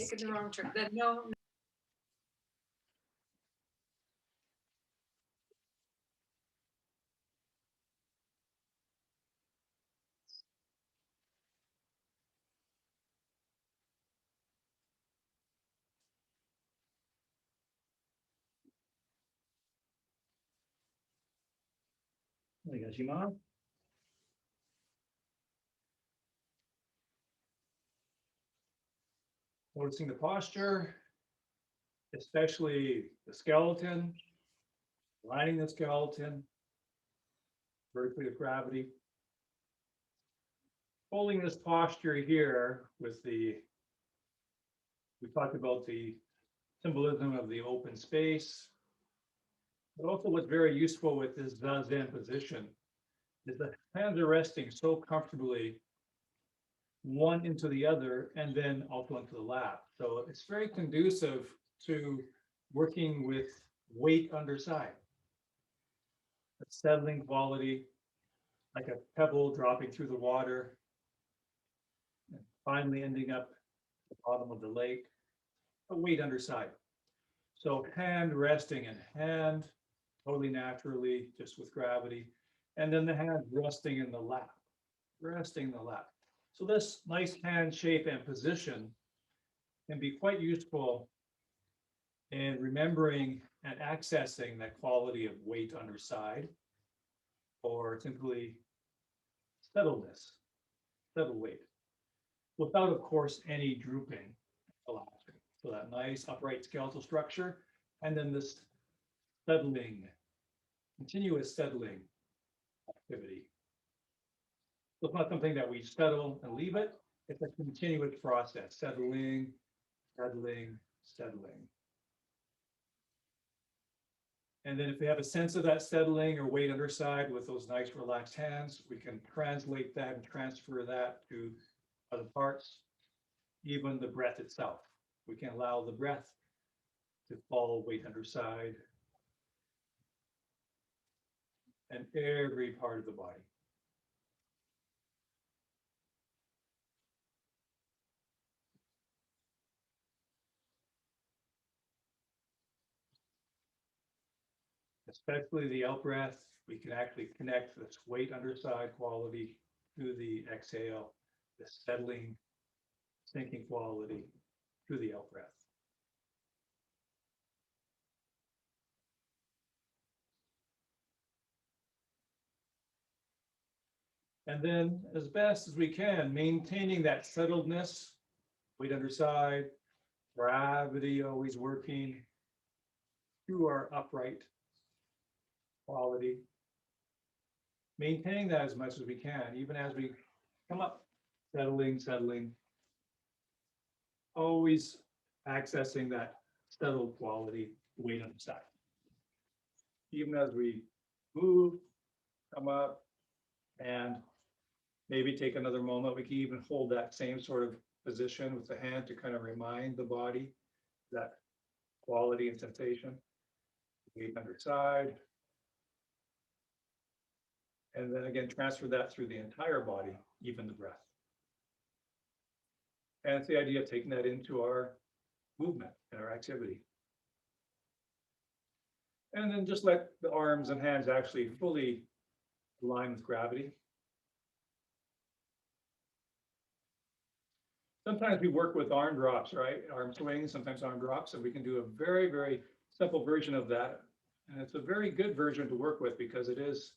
taken the wrong turn. Then no. Noticing the posture, especially the skeleton, lining the skeleton vertically with gravity. Holding this posture here with we talked about the symbolism of the open space, but also what's very useful with this Zazen position is the hands are resting so comfortably one into the other and then also into the lap. So it's very conducive to working with weight underside. A settling quality, like a pebble dropping through the water, and finally ending up at the bottom of the lake, a weight underside. So hand resting and hand totally naturally, just with gravity. And then the hand resting in the lap, resting in the lap. So this nice hand shape and position can be quite useful in remembering and accessing that quality of weight underside, or simply settledness, settled weight, without, of course, any drooping, collapsing. So that nice upright skeletal structure, and then this settling, continuous settling activity. So it's not something that we settle and leave it. It's a continuous process, settling, settling, settling. And then if we have a sense of that settling or weight underside with those nice relaxed hands, we can translate that and transfer that to other parts, even the breath itself. We can allow the breath to follow weight underside and every part of the body. Especially the out breath, we can actually connect this weight underside quality to the exhale, the settling, sinking quality to the out breath. And then as best as we can, maintaining that settledness, weight underside, gravity always working through our upright quality. Maintaining that as much as we can, even as we come up, settling, settling, always accessing that settled quality, weight underside. Even as we move, come up, and maybe take another moment, we can even hold that same sort of position with the hand to kind of remind the body that quality and sensation. Weight underside. And then again, transfer that through the entire body, even the breath. And it's the idea of taking that into our movement and our activity. And then just let the arms and hands actually fully align with gravity. Sometimes we work with arm drops, right? Arm swings, sometimes arm drops, and we can do a very, very simple version of that. And it's a very good version to work with because it is,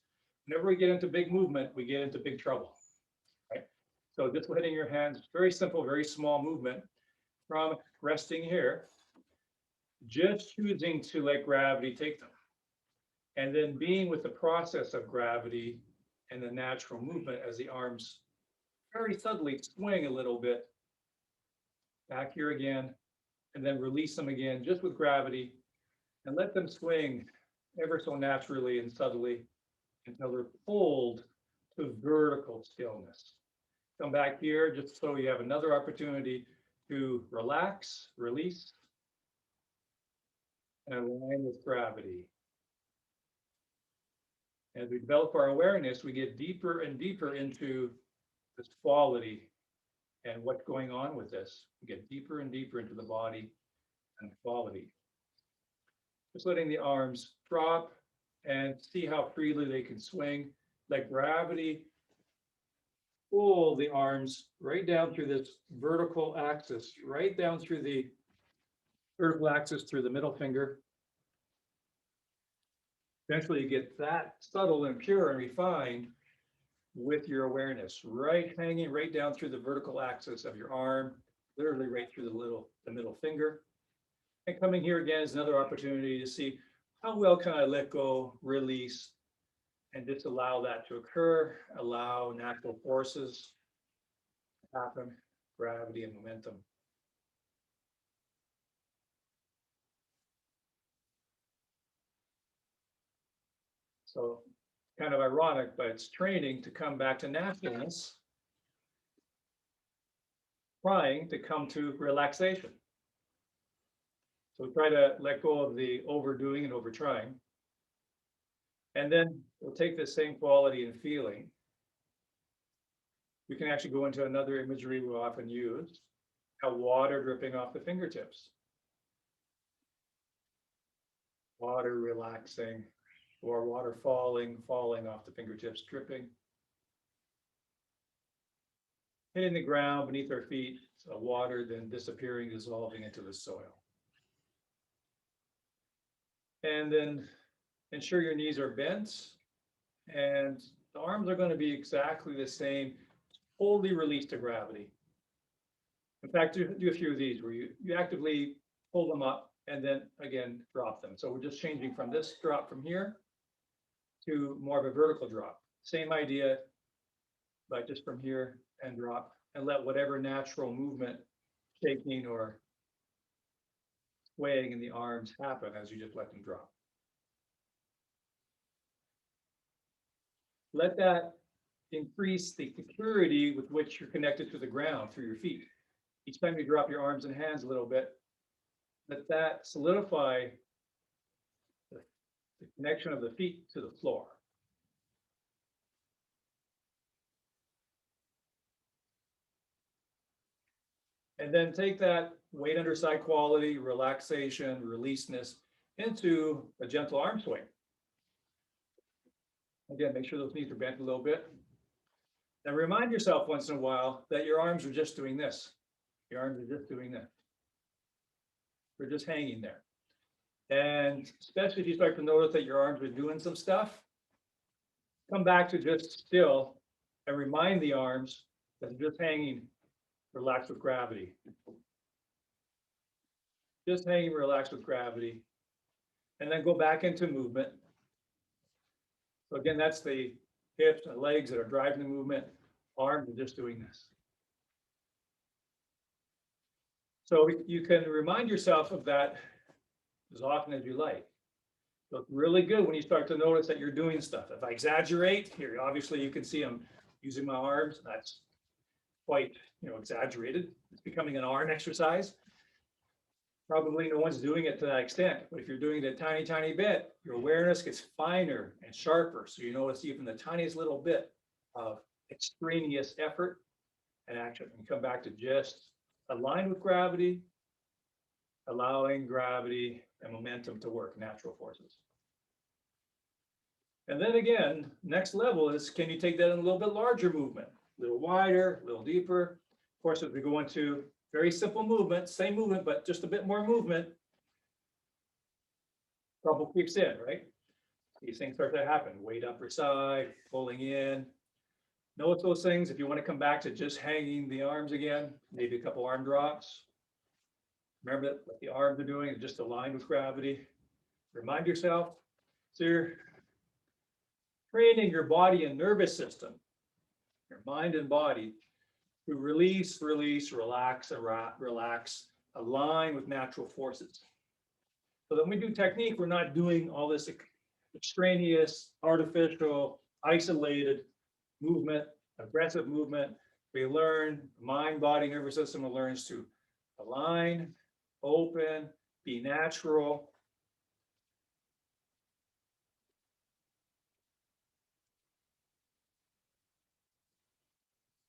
whenever we get into big movement, we get into big trouble, right? So just hitting your hands, very simple, very small movement from resting here, just choosing to let gravity take them. And then being with the process of gravity and the natural movement as the arms very subtly swing a little bit back here again, and then release them again just with gravity and let them swing ever so naturally and subtly until they're pulled to vertical stillness. Come back here just so you have another opportunity to relax, release, and align with gravity. As we develop our awareness, we get deeper and deeper into this quality and what's going on with this. Get deeper and deeper into the body and quality. Just letting the arms drop and see how freely they can swing. Let gravity pull the arms right down through this vertical axis, right down through the vertical axis through the middle finger. Eventually you get that subtle and pure and refined with your awareness, right hanging right down through the vertical axis of your arm, literally right through the middle finger. And coming here again is another opportunity to see how well can I let go, release, and just allow that to occur, allow natural forces to happen, gravity and momentum. So kind of ironic, but it's training to come back to naturalness, trying to come to relaxation. So try to let go of the overdoing and overtrying. And then we'll take the same quality and feeling. We can actually go into another imagery we often use, how water dripping off the fingertips. Water relaxing, or water falling off the fingertips, dripping. Hitting the ground beneath our feet, so water then disappearing, dissolving into the soil. And then ensure your knees are bent and the arms are going to be exactly the same, wholly released to gravity. In fact, do a few of these where you actively pull them up and then again drop them. So we're just changing from this drop from here to more of a vertical drop. Same idea, but just from here and drop and let whatever natural movement, shaking or swaying in the arms happen as you just let them drop. Let that increase the security with which you're connected to the ground through your feet. Each time you drop your arms and hands a little bit, let that solidify the connection of the feet to the floor. And then take that weight under side quality, relaxation, releaseness into a gentle arm swing. Again, make sure those knees are bent a little bit. And remind yourself once in a while that your arms are just doing this. Your arms are just doing this. They're just hanging there. And especially if you start to notice that your arms are doing some stuff, come back to just still and remind the arms that they're just hanging, relaxed with gravity. Just hanging, relaxed with gravity. And then go back into movement. So again, that's the hips and legs that are driving the movement. Arms are just doing this. So you can remind yourself of that as often as you like. So it's really good when you start to notice that you're doing stuff. If I exaggerate here, obviously you can see I'm using my arms. That's quite, exaggerated. It's becoming an arm exercise. Probably no one's doing it to that extent, but if you're doing it a tiny, tiny bit, your awareness gets finer and sharper. So you notice even the tiniest little bit of extraneous effort and action. And come back to just align with gravity, allowing gravity and momentum to work, natural forces. And then again, next level is, can you take that in a little bit larger movement, a little wider, a little deeper? Of course, as we go into very simple movement, same movement, but just a bit more movement, trouble creeps in, right? These things start to happen. Weight upper side, pulling in. Notice those things. If you want to come back to just hanging the arms again, maybe a couple arm drops. Remember that what the arms are doing is just aligned with gravity. Remind yourself. So you're training your body and nervous system, your mind and body, to release, relax, align with natural forces. So when we do technique, we're not doing all this extraneous, artificial, isolated movement, aggressive movement. We learn, mind, body, nervous system learns to align, open, be natural.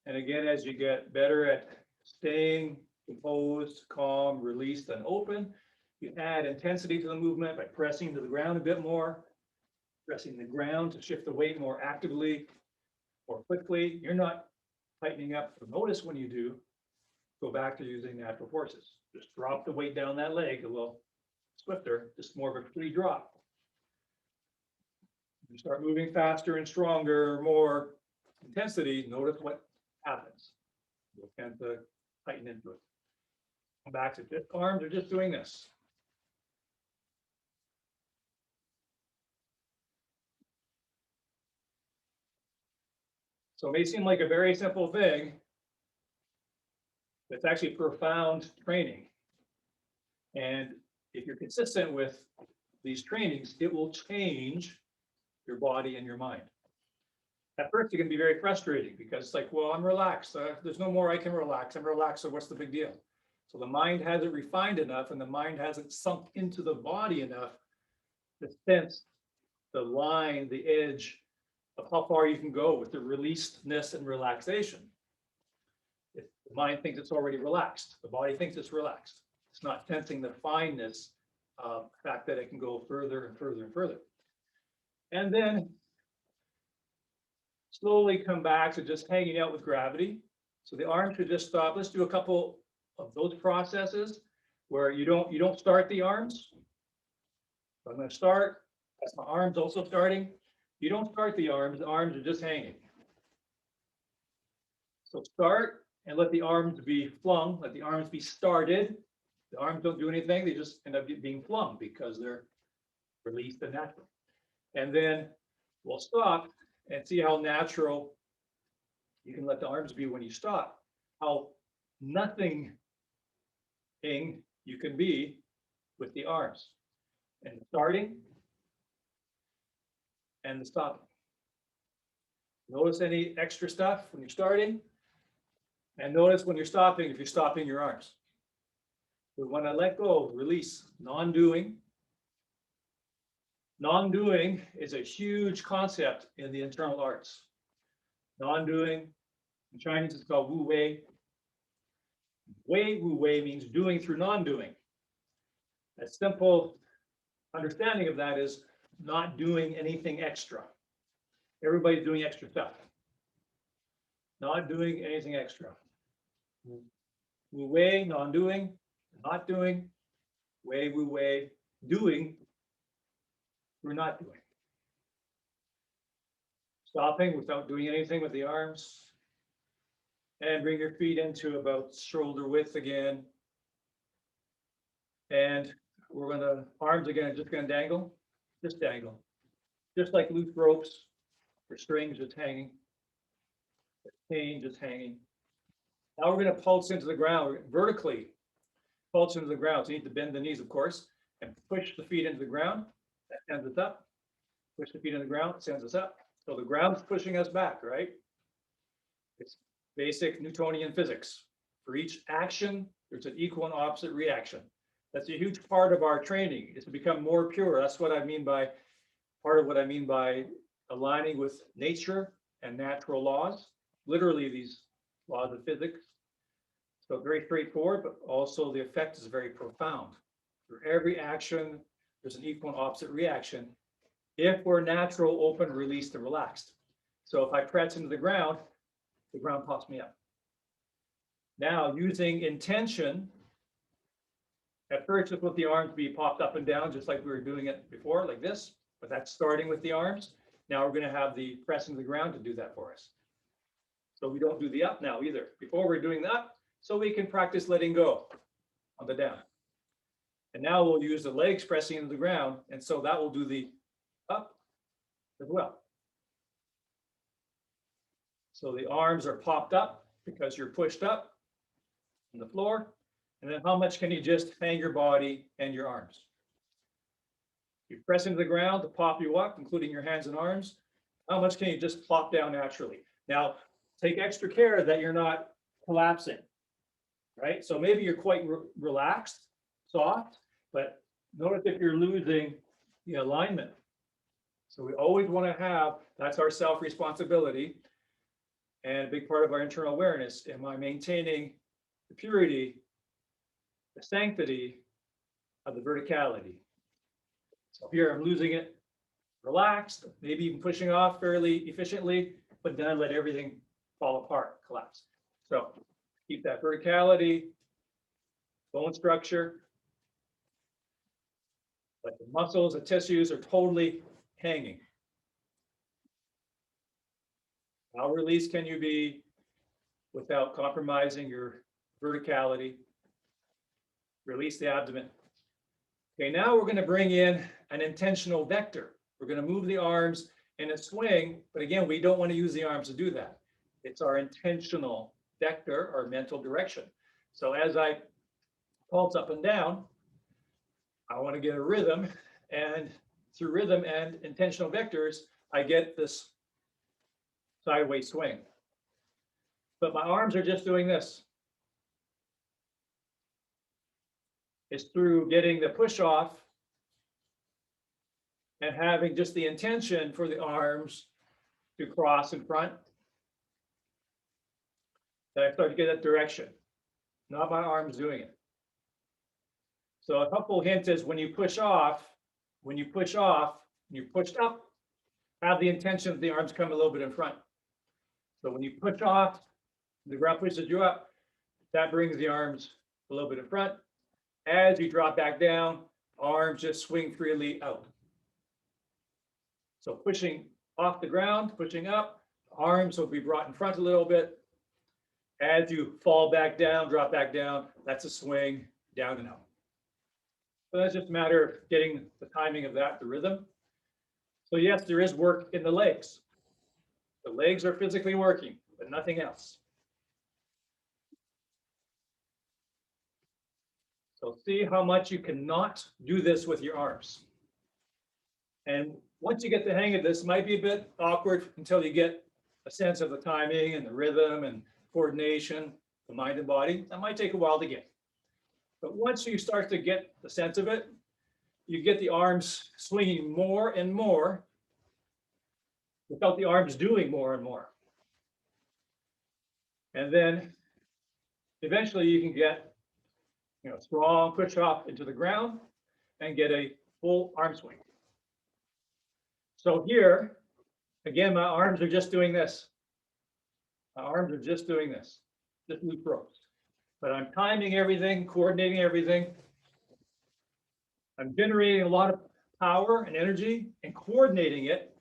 And again, as you get better at staying composed, calm, released, and open. You add intensity to the movement by pressing to the ground a bit more, pressing the ground to shift the weight more actively or quickly. You're not tightening up. So notice when you do, go back to using natural forces. Just drop the weight down that leg a little swifter, just more of a free drop. You start moving faster and stronger, more intensity, notice what happens. You'll tend to tighten into it. Come back to just arms are just doing this. So it may seem like a very simple thing, but it's actually profound training. And if you're consistent with these trainings, it will change your body and your mind. At first, it can be very frustrating because it's like, well, I'm relaxed. There's no more I can relax. I'm relaxed, so what's the big deal? So the mind hasn't refined enough and the mind hasn't sunk into the body enough to sense the line, the edge of how far you can go with the releasedness and relaxation. If the mind thinks it's already relaxed, the body thinks it's relaxed. It's not sensing the fineness of the fact that it can go further and further and further. And then slowly come back to just hanging out with gravity. So the arm should just stop. Let's do a couple of those processes where you don't start the arms. So I'm going to start. That's my arms also starting. You don't start the arms are just hanging. So start and let the arms be flung, let the arms be started. The arms don't do anything, they just end up being flung because they're released and natural. And then we'll stop and see how natural you can let the arms be when you stop. How nothing you can be with the arms. And the starting and the stopping. Notice any extra stuff when you're starting, and notice when you're stopping, if you're stopping your arms. But when I let go, release, non-doing. Non-doing is a huge concept in the internal arts. Non-doing, in Chinese it's called Wu Wei. Wu Wei means doing through non-doing. A simple understanding of that is not doing anything extra. Everybody's doing extra stuff. Not doing anything extra. Wu Wei, non-doing, not doing. Wu Wei, doing, we're not doing. Stopping without doing anything with the arms. And bring your feet into about shoulder width again. And we're gonna, arms again, just gonna dangle. Just dangle. Just like loose ropes or strings just hanging. Chain just hanging. Now we're going to pulse into the ground vertically. Pulse into the ground. So you need to bend the knees, of course, and push the feet into the ground. That sends us up. Push the feet in the ground, sends us up. So the ground's pushing us back, right? It's basic Newtonian physics. For each action, there's an equal and opposite reaction. That's a huge part of our training, is to become more pure. That's what I mean by, part of what I mean by aligning with nature and natural laws. Literally these laws of physics. So very straightforward, but also the effect is very profound. For every action, there's an equal and opposite reaction. If we're natural, open, released, and relaxed. So if I press into the ground pops me up. Now using intention, at first just let the arms be popped up and down, just like we were doing it before, like this, but that's starting with the arms. Now we're going to have the press into the ground to do that for us. So we don't do the up now either. Before we're doing the up, so we can practice letting go on the down. And now we'll use the legs pressing into the ground, and so that will do the up as well. So the arms are popped up because you're pushed up on the floor. And then how much can you just hang your body and your arms? You press into the ground to pop you up, including your hands and arms. How much can you just plop down naturally? Now, take extra care that you're not collapsing, right? So maybe you're quite relaxed, soft, but notice if you're losing the alignment. So we always want to have, that's our self-responsibility and a big part of our internal awareness. Am I maintaining the purity, the sanctity of the verticality. So here I'm losing it, relaxed, maybe even pushing off fairly efficiently, but then I let everything fall apart, collapse. So keep that verticality, bone structure, but the muscles, the tissues are totally hanging. How released can you be without compromising your verticality? Release the abdomen. Okay, now we're going to bring in an intentional vector. We're going to move the arms in a swing, but again, we don't want to use the arms to do that. It's our intentional vector or mental direction. So as I pulse up and down, I want to get a rhythm, and through rhythm and intentional vectors, I get this sideways swing. But my arms are just doing this. It's through getting the push off and having just the intention for the arms to cross in front that I start to get that direction, not my arms doing it. So a helpful hint is when you push off, when you pushed up, have the intention of the arms come a little bit in front. So when you push off, the ground pushes you up, that brings the arms a little bit in front. As you drop back down, arms just swing freely out. So pushing off the ground, pushing up, arms will be brought in front a little bit. As you fall back down, drop back down, that's a swing down and out. So that's just a matter of getting the timing of that, the rhythm. So yes, there is work in the legs. The legs are physically working, but nothing else. So see how much you cannot do this with your arms. And once you get the hang of this, it might be a bit awkward until you get a sense of the timing and the rhythm and coordination, the mind and body. That might take a while to get. But once you start to get the sense of it, you get the arms swinging more and more without the arms doing more and more. And then eventually you can get strong push off into the ground and get a full arm swing. So here, again, my arms are just doing this. My arms are just doing this, just loop ropes. But I'm timing everything, coordinating everything. I'm generating a lot of power and energy and coordinating it.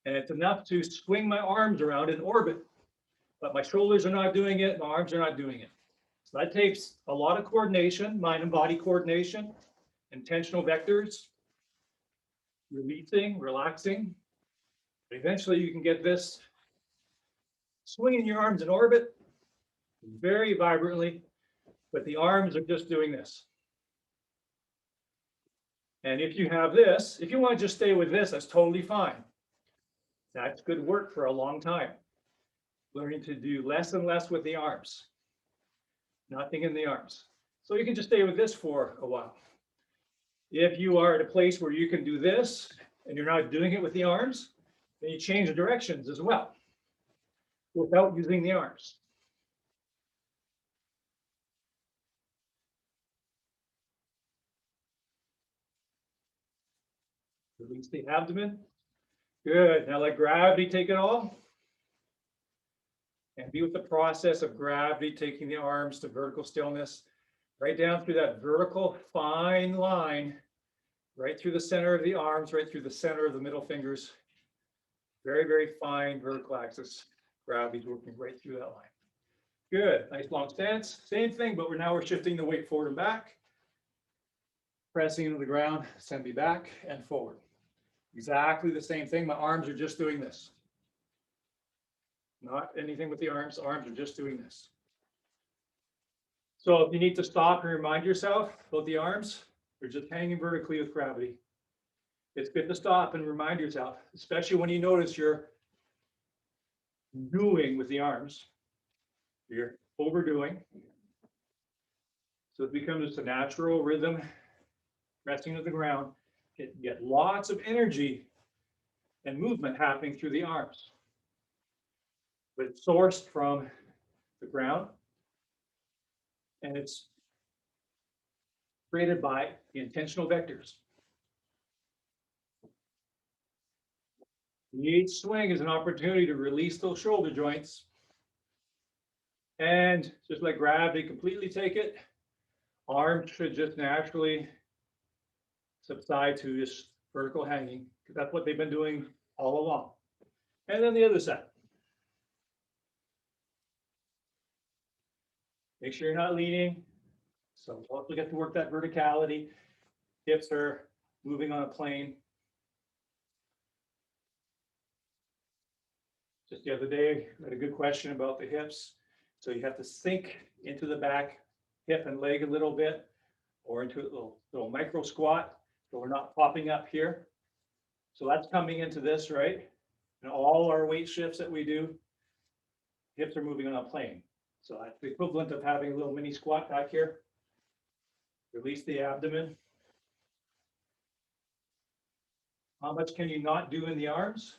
And it's enough to swing my arms around in orbit. But my shoulders are not doing it, my arms are not doing it. So that takes a lot of coordination, mind and body coordination, intentional vectors, releasing, relaxing. Eventually you can get this swinging your arms in orbit very vibrantly, but the arms are just doing this. And if you have this, if you want to just stay with this, that's totally fine. That's good work for a long time. Learning to do less and less with the arms. Nothing in the arms. So you can just stay with this for a while. If you are at a place where you can do this and you're not doing it with the arms, then you change the directions as well without using the arms. Release the abdomen. Good. Now let gravity take it all. And be with the process of gravity taking the arms to vertical stillness, right down through that vertical fine line, right through the center of the arms, right through the center of the middle fingers. Very, very fine vertical axis. Gravity's working right through that line. Good. Nice long stance. Same thing, but we're shifting the weight forward and back. Pressing into the ground, send me back and forward. Exactly the same thing. My arms are just doing this. Not anything with the arms. The arms are just doing this. So if you need to stop and remind yourself about the arms, they're just hanging vertically with gravity. It's good to stop and remind yourself, especially when you notice you're doing with the arms. You're overdoing. So it becomes just a natural rhythm, resting to the ground. You get lots of energy and movement happening through the arms. But it's sourced from the ground And it's created by the intentional vectors. Each swing is an opportunity to release those shoulder joints. And just let gravity completely take it. Arms should just naturally subside to just vertical hanging, because that's what they've been doing all along. And then the other side. Make sure you're not leaning. So we'll also get to work that verticality. Hips are moving on a plane. Just the other day, I had a good question about the hips. So you have to sink into the back hip and leg a little bit, or into a little micro squat. So we're not popping up here. So that's coming into this, right? And all our weight shifts that we do, hips are moving on a plane. So that's the equivalent of having a little mini squat back here. Release the abdomen. How much can you not do in the arms?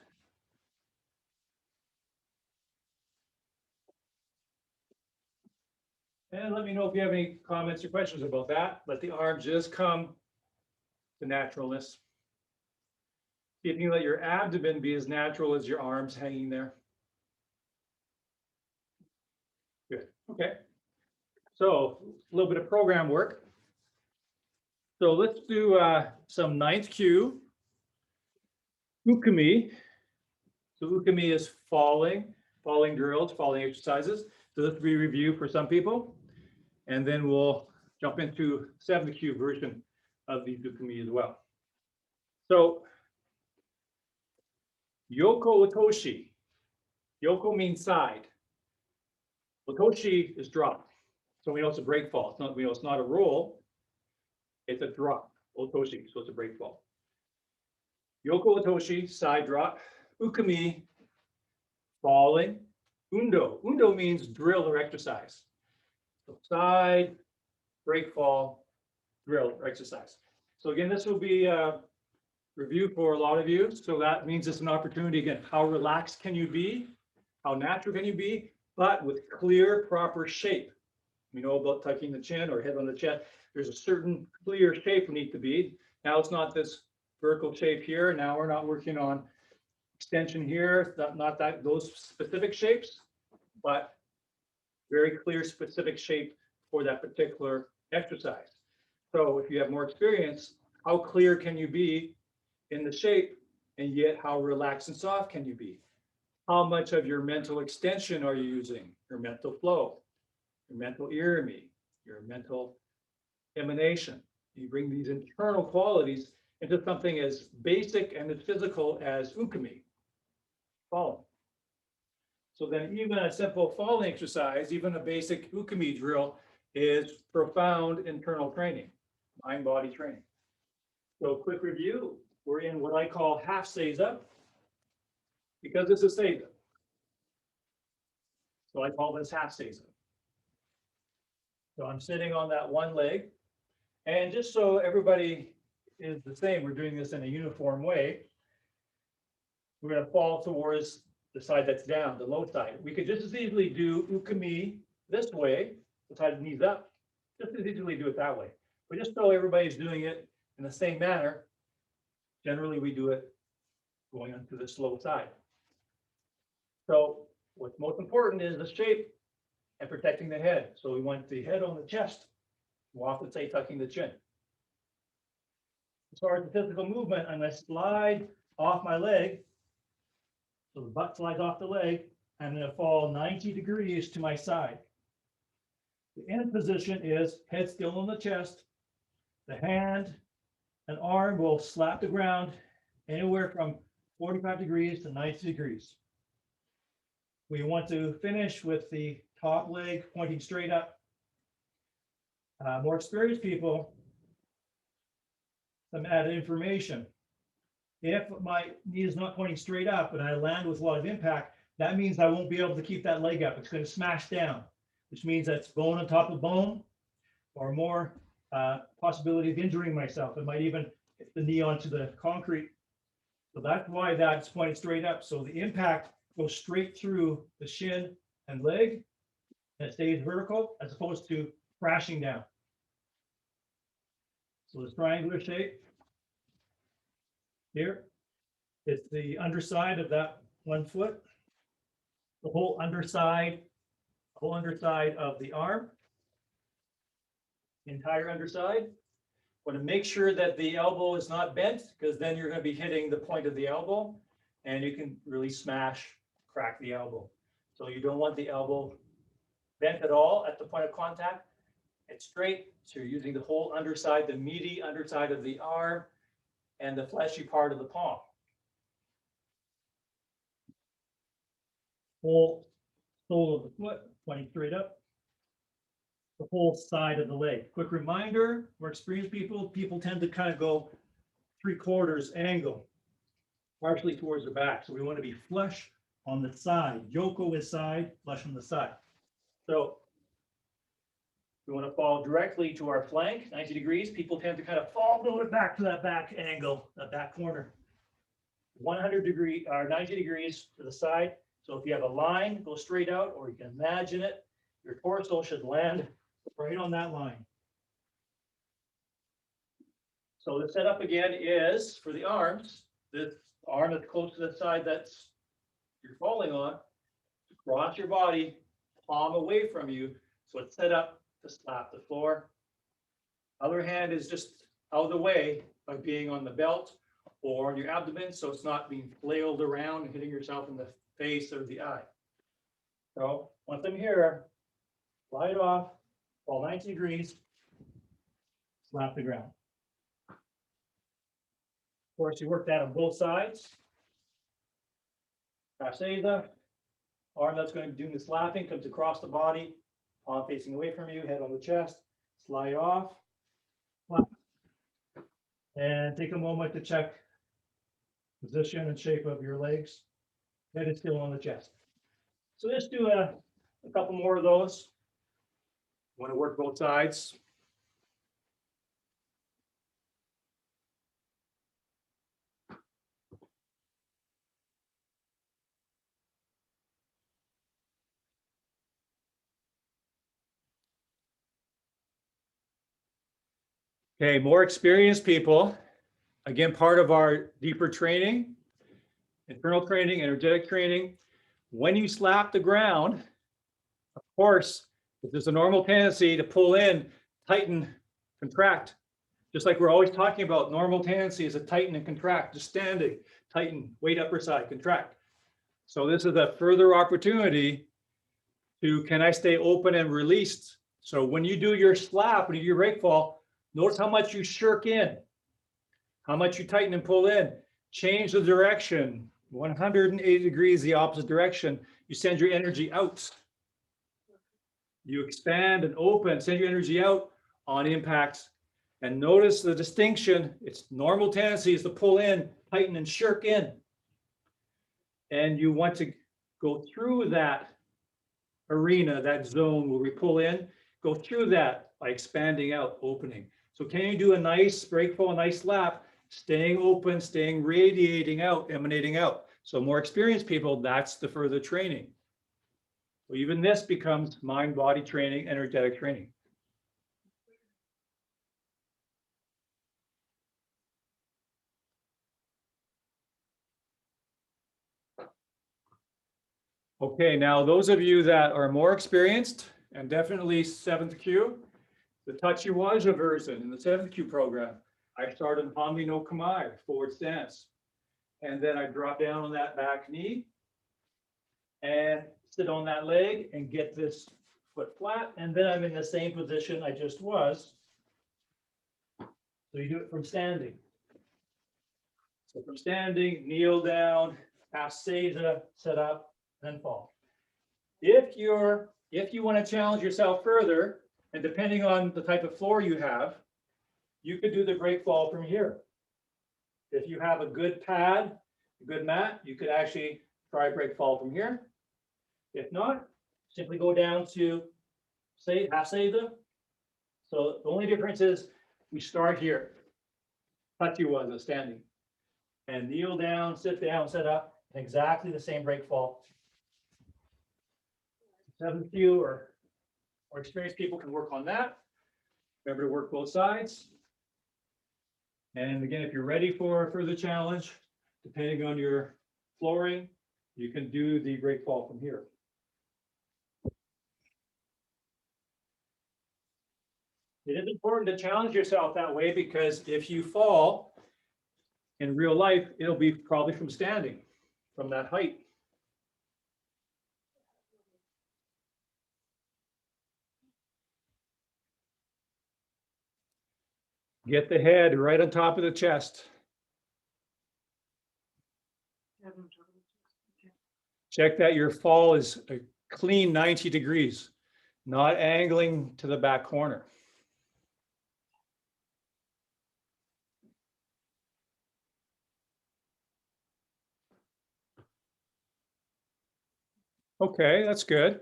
And let me know if you have any comments or questions about that. Let the arms just come to naturalness. See if you can let your abdomen be as natural as your arms hanging there. Good. Okay. So a little bit of program work. So let's do some ninth cue, ukemi. So ukemi is falling drills, falling exercises. So let's review for some people. And then we'll jump into 7th cue version of the ukemi as well. So yoko otoshi. Yoko means side. Otoshi is drop. So we know it's a break fall. It's not, we know it's not a roll. It's a drop. Otoshi, so it's a break fall. Yoko otoshi, side drop. Ukemi, falling. Undo. Undo means drill or exercise. So side, break fall, drill or exercise. So again, this will be a review for a lot of you. So that means it's an opportunity, again, how relaxed can you be? How natural can you be? But with clear, proper shape. We know about tucking the chin or head on the chest. There's a certain clear shape we need to be. Now it's not this vertical shape here. Now we're not working on extension here, not that those specific shapes, but very clear specific shape for that particular exercise. So if you have more experience, how clear can you be in the shape, and yet how relaxed and soft can you be? How much of your mental extension are you using? Your mental flow, your mental irimi, your mental emanation. You bring these internal qualities into something as basic and as physical as ukemi, falling. So then even a simple falling exercise, even a basic ukemi drill is profound internal training, mind-body training. So quick review, we're in what I call half seiza, because this is seiza. So I call this half seiza. So I'm sitting on that one leg. And just so everybody is the same, we're doing this in a uniform way. We're going to fall towards the side that's down, the low side. We could just as easily do ukemi this way, the side of the knees up, just as easily do it that way. But just so everybody's doing it in the same manner, generally we do it going onto the slow side. So what's most important is the shape and protecting the head. So we want the head on the chest. We'll often say tucking the chin. As far as the physical movement, I'm going to slide off my leg. So the butt slides off the leg. I'm going to fall 90 degrees to my side. The end position is head still on the chest. The hand and arm will slap the ground anywhere from 45 degrees to 90 degrees. We want to finish with the top leg pointing straight up. More experienced people, some added information. If my knee is not pointing straight up and I land with a lot of impact, that means I won't be able to keep that leg up. It's going to smash down, which means that's bone on top of bone, or more possibility of injuring myself. I might even hit the knee onto the concrete. So that's why that's pointing straight up. So the impact goes straight through the shin and leg, and it stays vertical, as opposed to crashing down. So this triangular shape here, it's the underside of that 1 foot, the whole underside of the arm, entire underside. Want to make sure that the elbow is not bent, because then you're going to be hitting the point of the elbow and you can really crack the elbow. So you don't want the elbow bent at all at the point of contact. It's straight. So you're using the whole underside, the meaty underside of the arm and the fleshy part of the palm. Whole sole of the foot pointing straight up. The whole side of the leg. Quick reminder, for experienced people tend to kind of go 3/4 angle, partially towards the back. So we want to be flush on the side. Yoko is side, flush on the side. So we want to fall directly to our flank, 90 degrees. People tend to kind of fall a little bit back to that back angle, that back corner. 100 degree or 90 degrees to the side. So if you have a line, go straight out, or you can imagine it. Your torso should land right on that line. So the setup again is for the arms, this arm that's close to the side that's you're falling on, cross your body, palm away from you. So it's set up to slap the floor. Other hand is just out of the way by being on the belt or on your abdomen, so it's not being flailed around and hitting yourself in the face or the eye. So once I'm here, slide off, fall 90 degrees, slap the ground. Of course, you work that on both sides. Prasada, arm that's going to be doing the slapping comes across the body, palm facing away from you, head on the chest, slide off. And take a moment to check position and shape of your legs. Head is still on the chest. So let's do a couple more of those. Want to work both sides. Okay, more experienced people. Again, part of our deeper training, internal training, energetic training. When you slap the ground, of course, if there's a normal tendency to pull in, tighten, contract. Just like we're always talking about, normal tendency is to tighten and contract, just standing, tighten, weight upper side, contract. So this is a further opportunity to, can I stay open and released? So when you do your slap, when you do your break fall, notice how much you shirk in, how much you tighten and pull in, change the direction, 180 degrees, the opposite direction. You send your energy out. You expand and open, send your energy out on impacts. And notice the distinction. It's normal tendency is to pull in, tighten and shirk in. And you want to go through that arena, that zone where we pull in, go through that by expanding out, opening. So can you do a nice break fall, a nice slap, staying open, staying radiating out, emanating out? So more experienced people, that's the further training. So even this becomes mind-body training, energetic training. Okay, now those of you that are more experienced, and definitely 7th Q, the Tachiwaja version in the 7th Q program, I started Hami no Kamae, forward stance. And then I drop down on that back knee and sit on that leg and get this foot flat. And then I'm in the same position I just was. So you do it from standing. So from standing, kneel down, Asada, set up, then fall. If you want to challenge yourself further, and depending on the type of floor you have, you could do the break fall from here. If you have a good pad, a good mat, you could actually try break fall from here. If not, simply go down to say Asada. So the only difference is we start here. Tachiwaza, standing. And kneel down, sit down, set up, exactly the same break fall. 7th Q or More experienced people can work on that. Remember to work both sides. And again, if you're ready for a further challenge, depending on your flooring, you can do the break fall from here. It is important to challenge yourself that way, because if you fall in real life, it'll be probably from standing, from that height. Get the head right on top of the chest. Check that your fall is a clean 90 degrees, not angling to the back corner. Okay, that's good.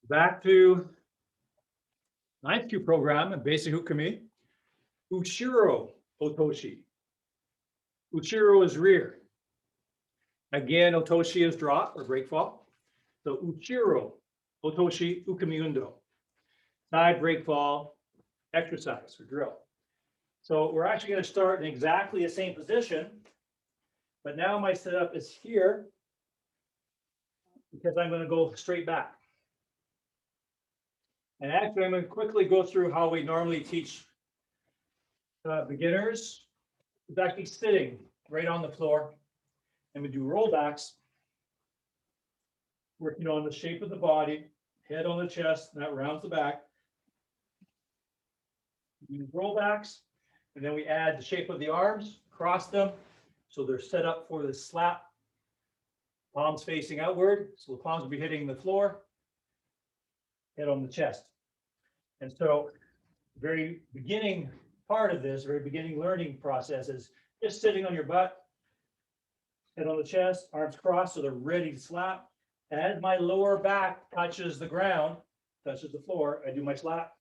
Back to ninth Q program and basic ukemi. Uchiro otoshi. Uchiro is rear. Again, otoshi is drop or break fall. So uchiro otoshi ukemi undo. Side break fall exercise or drill. So we're actually going to start in exactly the same position, but now my setup is here because I'm going to go straight back. And actually, I'm going to quickly go through how we normally teach beginners. It's actually sitting right on the floor, and we do rollbacks, working on the shape of the body, head on the chest, and that rounds the back. We do rollbacks, and then we add the shape of the arms, cross them, so they're set up for the slap. Palms facing outward, so the palms will be hitting the floor, head on the chest. And so very beginning part of this, very beginning learning process is just sitting on your butt, head on the chest, arms crossed so they're ready to slap. As my lower back touches the ground, touches the floor, I do my slap.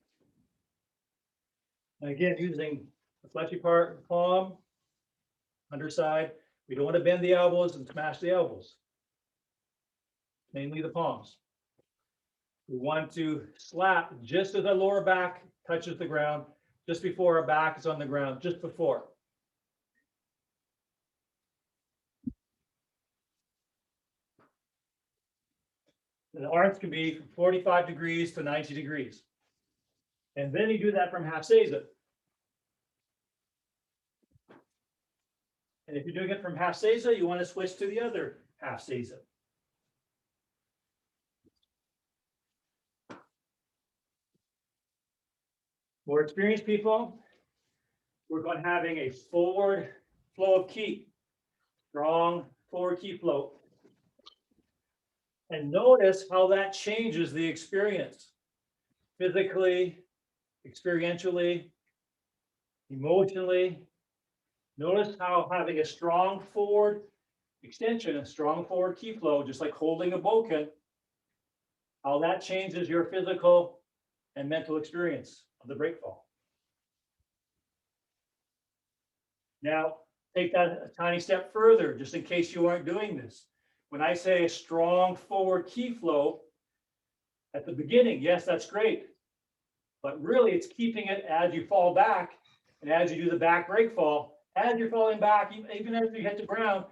And again, using the fleshy part, palm, underside. We don't want to bend the elbows and smash the elbows, mainly the palms. We want to slap just as the lower back touches the ground, just before our back is on the ground, just before. And the arms can be from 45 degrees to 90 degrees. And then you do that from half seiza. And if you're doing it from half seiza, you want to switch to the other half seiza. More experienced people work on having a forward flow of ki, strong forward ki flow. And notice how that changes the experience physically, experientially, emotionally. Notice how having a strong forward extension, a strong forward ki flow, just like holding a bokken, how that changes your physical and mental experience of the break fall. Now, take that a tiny step further, just in case you aren't doing this. When I say a strong forward ki flow at the beginning, yes, that's great. But really, it's keeping it as you fall back and as you do the back break fall. As you're falling back, even as you hit the ground,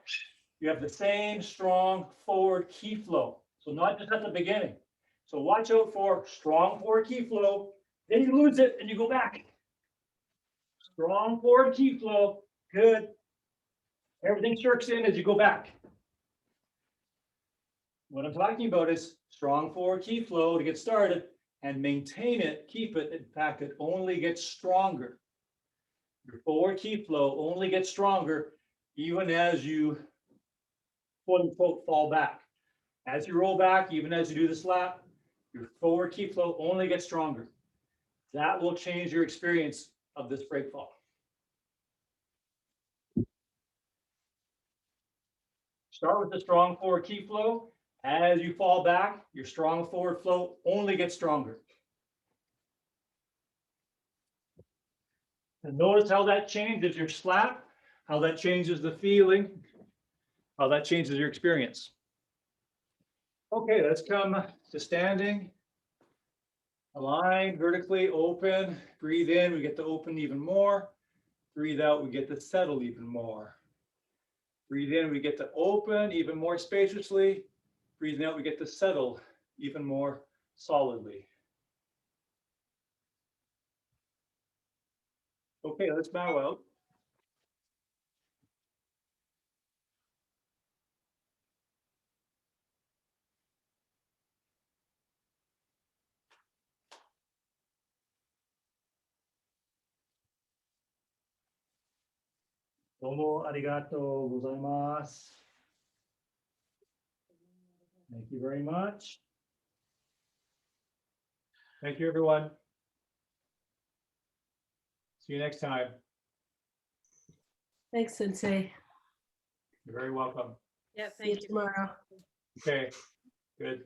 you have the same strong forward ki flow. So not just at the beginning. So watch out for strong forward ki flow. Then you lose it and you go back. Strong forward ki flow. Good. Everything shirks in as you go back. What I'm talking about is strong forward ki flow to get started and maintain it, keep it. In fact, it only gets stronger. Your forward ki flow only gets stronger even as you quote unquote fall back. As you roll back, even as you do the slap, your forward ki flow only gets stronger. That will change your experience of this break fall. Start with the strong forward ki flow. As you fall back, your strong forward flow only gets stronger. And notice how that changes your slap, how that changes the feeling, how that changes your experience. Okay, let's come to standing Align vertically, open, breathe in, we get to open even more. Breathe out, we get to settle even more. Breathe in, we get to open even more spaciously. Breathe out, we get to settle even more solidly. Okay, let's bow out. Domo arigatou gozaimasu. Thank you very much. Thank you, everyone. See you next time. Thanks, Sensei. You're very welcome. Yeah, See you thank you. tomorrow. Okay, good.